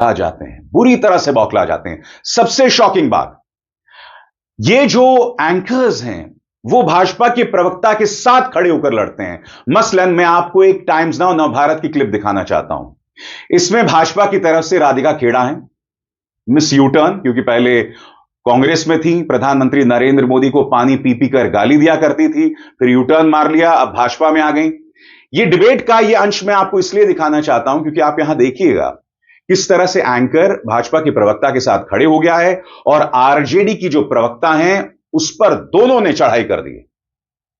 आ जाते हैं, बुरी तरह से बौखला जाते हैं। सबसे शॉकिंग बात, ये जो एंकर्स हैं वो भाजपा के प्रवक्ता के साथ खड़े होकर लड़ते हैं। मसलन मैं आपको एक टाइम्स नाउ नवभारत की क्लिप दिखाना चाहता हूं। इसमें भाजपा की तरफ से राधिका खेड़ा है, मिस यू टर्न, क्योंकि पहले कांग्रेस में थी, प्रधानमंत्री नरेंद्र मोदी को पानी पी पी कर गाली दिया करती थी, फिर यू टर्न मार लिया, अब भाजपा में आ गई। ये डिबेट का ये अंश मैं आपको इसलिए दिखाना चाहता हूं क्योंकि आप यहां देखिएगा किस तरह से एंकर भाजपा के प्रवक्ता के साथ खड़े हो गया है और आरजेडी की जो प्रवक्ता हैं उस पर दोनों ने चढ़ाई कर दी।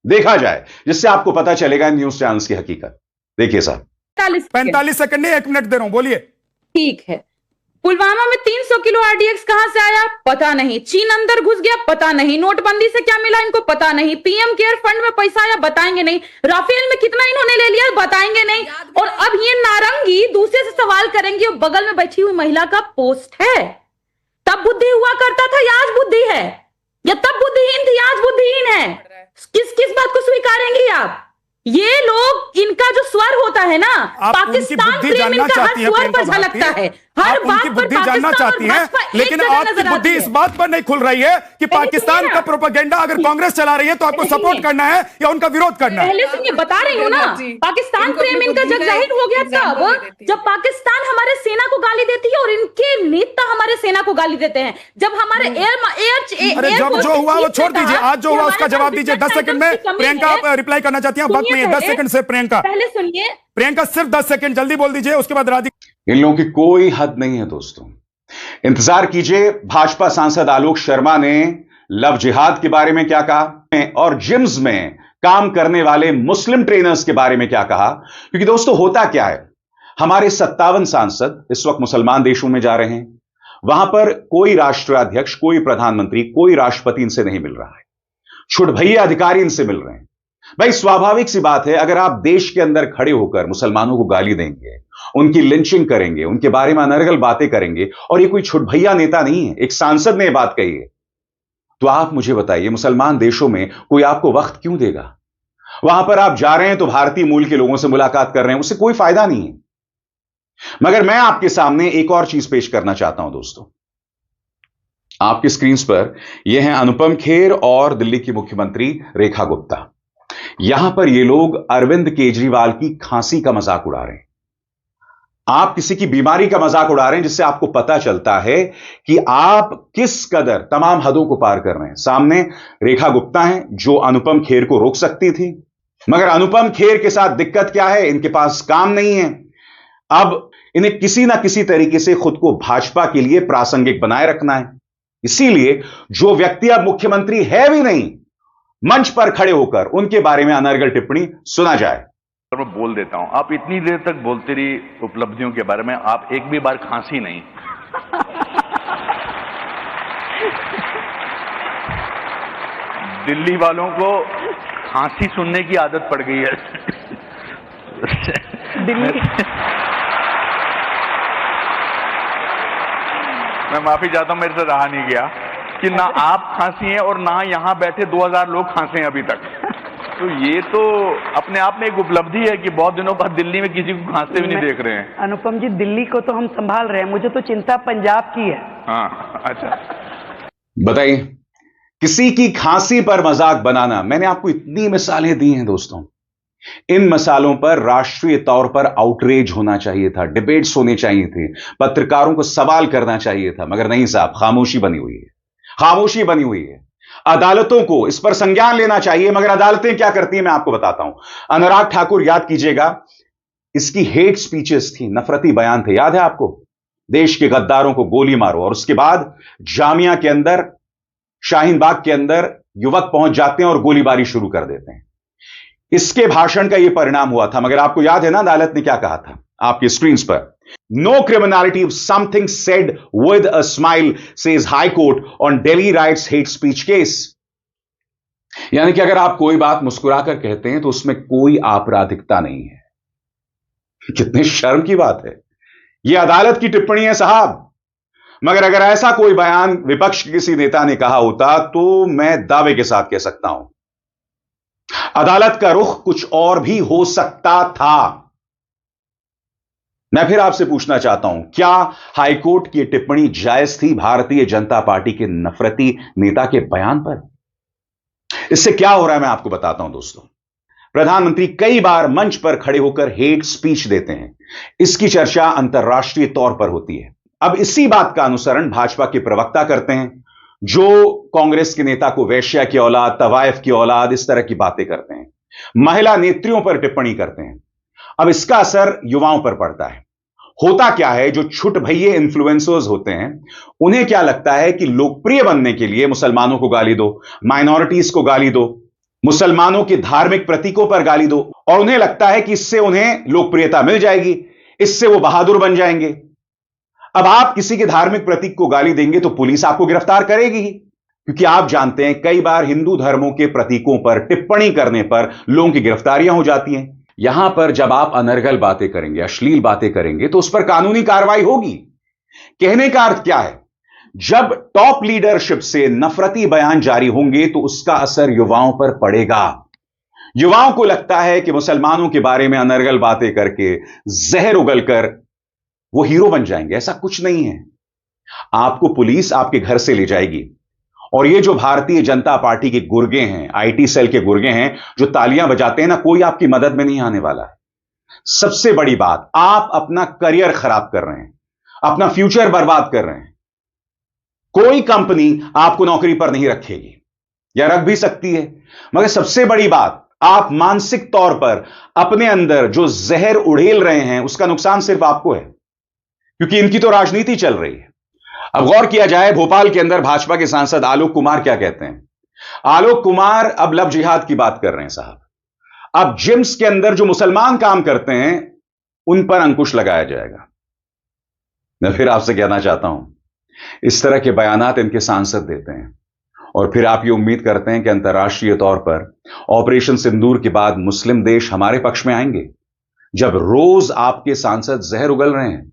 देखा जाए जिससे आपको पता चलेगा न्यूज चैनल्स की हकीकत। देखिए साहब, 45 सेकंड नहीं, 1 मिनट दे रहा हूं, बोलिए। ठीक है। पुलवामा में 300 किलो आरडीएक्स कहां से आया पता नहीं, चीन अंदर घुस गया पता नहीं, नोटबंदी से क्या मिला इनको पता नहीं, पीएम केयर फंड में पैसा आया बताएंगे नहीं, राफेल में कितना इन्होंने ले लिया बताएंगे नहीं, और अब ये नारंगी दूसरे से सवाल करेंगे बगल में बैठी हुई महिला का पोस्ट है। तब बुद्धि हुआ करता था या आज बुद्धि है, या तब बुद्धिहीन थी आज बुद्धिहीन है? किस किस बात को स्वीकारेंगे आप? ये लोग, इनका जो स्वर होता है ना, पाकिस्तान प्रेम इनका हर स्वर पर झलकता है, हर बात पर बुद्धि जानना चाहती हैं, लेकिन आपकी बुद्धि इस बात पर नहीं खुल रही है कि पाकिस्तान का प्रोपेगेंडा अगर कांग्रेस चला रही है तो आपको सपोर्ट करना है या उनका विरोध करना है? पहले से ये बता रही हूँ ना, पाकिस्तान प्रेम इनका जब जाहिर हो गया तब जब पाकिस्तान हमारे सेना को गाली देती है और इनके नेता हमारे सेना को गाली देते हैं। जब हमारे अरे जब जो हुआ वो छोड़ दीजिए, आज जो हुआ उसका जवाब दीजिए। 10 सेकंड में प्रियंका रिप्लाई करना चाहती हैं, वक्त में 10 सेकंड से प्रियंका, पहले सुनिए प्रियंका सिर्फ 10 सेकंड जल्दी बोल दीजिए, उसके बाद राधिका। इन लोगों की कोई हद नहीं है दोस्तों। इंतजार कीजिए भाजपा सांसद आलोक शर्मा ने लव जिहाद के बारे में क्या कहा और जिम्स में काम करने वाले मुस्लिम ट्रेनर्स के बारे में क्या कहा। क्योंकि दोस्तों होता क्या है, हमारे 57 सांसद इस वक्त मुसलमान देशों में जा रहे हैं, वहां पर कोई राष्ट्राध्यक्ष, कोई प्रधानमंत्री, कोई राष्ट्रपति इनसे नहीं मिल रहा है, छुटभैया अधिकारी इनसे मिल रहे हैं। भाई स्वाभाविक सी बात है, अगर आप देश के अंदर खड़े होकर मुसलमानों को गाली देंगे, उनकी लिंचिंग करेंगे, उनके बारे में अनर्गल बातें करेंगे, और ये कोई छुटभैया नेता नहीं है, एक सांसद ने यह बात कही है, तो आप मुझे बताइए मुसलमान देशों में कोई आपको वक्त क्यों देगा? वहां पर आप जा रहे हैं तो भारतीय मूल के लोगों से मुलाकात कर रहे हैं, उससे कोई फायदा नहीं है। मगर मैं आपके सामने एक और चीज पेश करना चाहता हूं दोस्तों। आपकी स्क्रीन पर यह है अनुपम खेर और दिल्ली की मुख्यमंत्री रेखा गुप्ता। यहां पर ये लोग अरविंद केजरीवाल की खांसी का मजाक उड़ा रहे हैं, आप किसी की बीमारी का मजाक उड़ा रहे हैं, जिससे आपको पता चलता है कि आप किस कदर तमाम हदों को पार कर रहे हैं। सामने रेखा गुप्ता हैं जो अनुपम खेर को रोक सकती थी, मगर अनुपम खेर के साथ दिक्कत क्या है, इनके पास काम नहीं है। अब इन्हें किसी ना किसी तरीके से खुद को भाजपा के लिए प्रासंगिक बनाए रखना है, इसीलिए जो व्यक्ति अब मुख्यमंत्री है भी नहीं, मंच पर खड़े होकर उनके बारे में अनर्गल टिप्पणी सुना जाए। मैं बोल देता हूं, आप इतनी देर तक बोलते रही उपलब्धियों के बारे में, आप एक भी बार खांसी नहीं। दिल्ली वालों को खांसी सुनने की आदत पड़ गई है। दिल्ली मैं माफी चाहता हूं, मेरे से रहा नहीं गया कि ना आप खांसी हैं और ना यहां बैठे 2000 लोग खांसे हैं अभी तक। तो ये तो अपने आप में एक उपलब्धि है कि बहुत दिनों बाद दिल्ली में किसी को खांसते भी नहीं देख रहे हैं। अनुपम जी, दिल्ली को तो हम संभाल रहे हैं, मुझे तो चिंता पंजाब की है। हाँ अच्छा, बताइए किसी की खांसी पर मजाक बनाना। मैंने आपको इतनी मिसालें दी हैं दोस्तों, इन मसालों पर राष्ट्रीय तौर पर आउटरीच होना चाहिए था, डिबेट्स होने चाहिए थे, पत्रकारों को सवाल करना चाहिए था, मगर नहीं साहब, खामोशी बनी हुई है, खामोशी बनी हुई है। अदालतों को इस पर संज्ञान लेना चाहिए, मगर अदालतें क्या करती हैं मैं आपको बताता हूं। अनुराग ठाकुर, याद कीजिएगा, इसकी हेट स्पीचेस थी, नफरती बयान थे, याद है आपको? देश के गद्दारों को गोली मारो, और उसके बाद जामिया के अंदर, शाहीन बाग के अंदर युवक पहुंच जाते हैं और गोलीबारी शुरू कर देते हैं। इसके भाषण का यह परिणाम हुआ था, मगर आपको याद है ना अदालत ने क्या कहा था? आपकी स्क्रीन पर, no criminality if something said with a smile, says High Court on Delhi riots hate speech case. यानी कि अगर आप कोई बात मुस्कुराकर कहते हैं तो उसमें कोई आपराधिकता नहीं है। कितने शर्म की बात है, यह अदालत की टिप्पणी है साहब। मगर अगर ऐसा कोई बयान विपक्ष के किसी नेता ने कहा होता तो मैं दावे के साथ कह सकता हूं अदालत का रुख कुछ और भी हो सकता था। मैं फिर आपसे पूछना चाहता हूं, क्या हाईकोर्ट की टिप्पणी जायज थी भारतीय जनता पार्टी के नफरती नेता के बयान पर? इससे क्या हो रहा है मैं आपको बताता हूं दोस्तों। प्रधानमंत्री कई बार मंच पर खड़े होकर हेट स्पीच देते हैं, इसकी चर्चा अंतर्राष्ट्रीय तौर पर होती है। अब इसी बात का अनुसरण भाजपा के प्रवक्ता करते हैं, जो कांग्रेस के नेता को वैश्या की औलाद, तवायफ की औलाद, इस तरह की बातें करते हैं, महिला नेत्रियों पर टिप्पणी करते हैं। अब इसका असर युवाओं पर पड़ता है। होता क्या है, जो छुट भइये इन्फ्लुएंसर्स होते हैं, उन्हें क्या लगता है कि लोकप्रिय बनने के लिए मुसलमानों को गाली दो, माइनॉरिटीज को गाली दो, मुसलमानों के धार्मिक प्रतीकों पर गाली दो, और उन्हें लगता है कि इससे उन्हें लोकप्रियता मिल जाएगी, इससे वो बहादुर बन जाएंगे। अब आप किसी के धार्मिक प्रतीक को गाली देंगे तो पुलिस आपको गिरफ्तार करेगी, क्योंकि आप जानते हैं कई बार हिंदू धर्मों के प्रतीकों पर टिप्पणी करने पर लोगों की गिरफ्तारियां हो जाती हैं। यहां पर जब आप अनर्गल बातें करेंगे, अश्लील बातें करेंगे, तो उस पर कानूनी कार्रवाई होगी। कहने का अर्थ क्या है, जब टॉप लीडरशिप से नफरती बयान जारी होंगे तो उसका असर युवाओं पर पड़ेगा। युवाओं को लगता है कि मुसलमानों के बारे में अनर्गल बातें करके, जहर उगलकर वो हीरो बन जाएंगे। ऐसा कुछ नहीं है। आपको पुलिस आपके घर से ले जाएगी, और ये जो भारतीय जनता पार्टी के गुर्गे हैं, आईटी सेल के गुर्गे हैं, जो तालियां बजाते हैं ना, कोई आपकी मदद में नहीं आने वाला है। सबसे बड़ी बात, आप अपना करियर खराब कर रहे हैं, अपना फ्यूचर बर्बाद कर रहे हैं। कोई कंपनी आपको नौकरी पर नहीं रखेगी, या रख भी सकती है, मगर सबसे बड़ी बात, आप मानसिक तौर पर अपने अंदर जो जहर उड़ेल रहे हैं, उसका नुकसान सिर्फ आपको है, क्योंकि इनकी तो राजनीति चल रही है। अब गौर किया जाए, भोपाल के अंदर भाजपा के सांसद आलोक कुमार क्या कहते हैं। आलोक कुमार अब लव जिहाद की बात कर रहे हैं साहब। अब जिम्स के अंदर जो मुसलमान काम करते हैं, उन पर अंकुश लगाया जाएगा। मैं फिर आपसे कहना चाहता हूं, इस तरह के बयानात इनके सांसद देते हैं, और फिर आप ये उम्मीद करते हैं कि अंतर्राष्ट्रीय तौर पर ऑपरेशन सिंदूर के बाद मुस्लिम देश हमारे पक्ष में आएंगे, जब रोज आपके सांसद जहर उगल रहे हैं।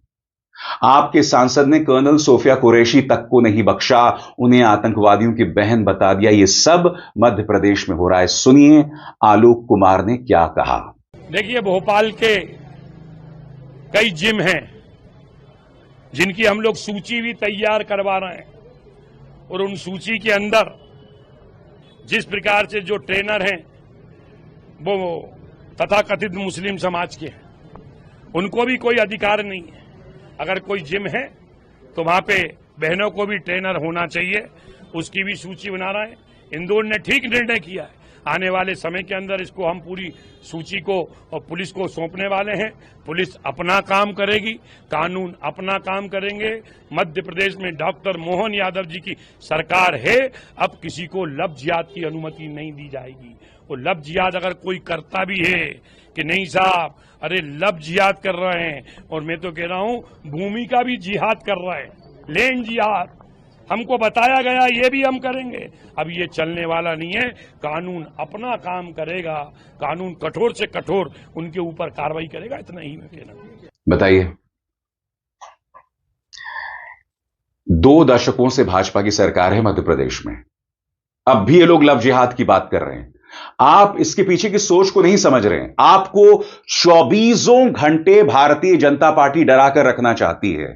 आपके सांसद ने कर्नल सोफिया कुरैशी तक को नहीं बख्शा, उन्हें आतंकवादियों की बहन बता दिया। यह सब मध्य प्रदेश में हो रहा है। सुनिए आलोक कुमार ने क्या कहा। देखिए, भोपाल के कई जिम हैं जिनकी हम लोग सूची भी तैयार करवा रहे हैं, और उन सूची के अंदर जिस प्रकार से जो ट्रेनर हैं वो तथाकथित मुस्लिम समाज के हैं, उनको भी कोई अधिकार नहीं है। अगर कोई जिम है तो वहां पे बहनों को भी ट्रेनर होना चाहिए, उसकी भी सूची बना रहे हैं। इंदौर ने ठीक निर्णय किया है, आने वाले समय के अंदर इसको हम पूरी सूची को और पुलिस को सौंपने वाले हैं। पुलिस अपना काम करेगी, कानून अपना काम करेंगे। मध्य प्रदेश में डॉक्टर मोहन यादव जी की सरकार है, अब किसी को लव जिहाद की अनुमति नहीं दी जाएगी। और लव जिहाद अगर कोई करता भी है कि नहीं साहब, अरे लव जिहाद कर रहे हैं, और मैं तो कह रहा हूं भूमि का भी जिहाद कर रहे हैं, लैंड जिहाद। हमको बताया गया, ये भी हम करेंगे। अब ये चलने वाला नहीं है, कानून अपना काम करेगा, कानून कठोर से कठोर उनके ऊपर कार्रवाई करेगा, इतना ही मैं कहना। बताइए, 2 दशकों से भाजपा की सरकार है मध्य प्रदेश में, अब भी ये लोग लव जिहाद की बात कर रहे हैं। आप इसके पीछे की सोच को नहीं समझ रहे हैं। आपको 24 घंटे भारतीय जनता पार्टी डरा कर रखना चाहती है।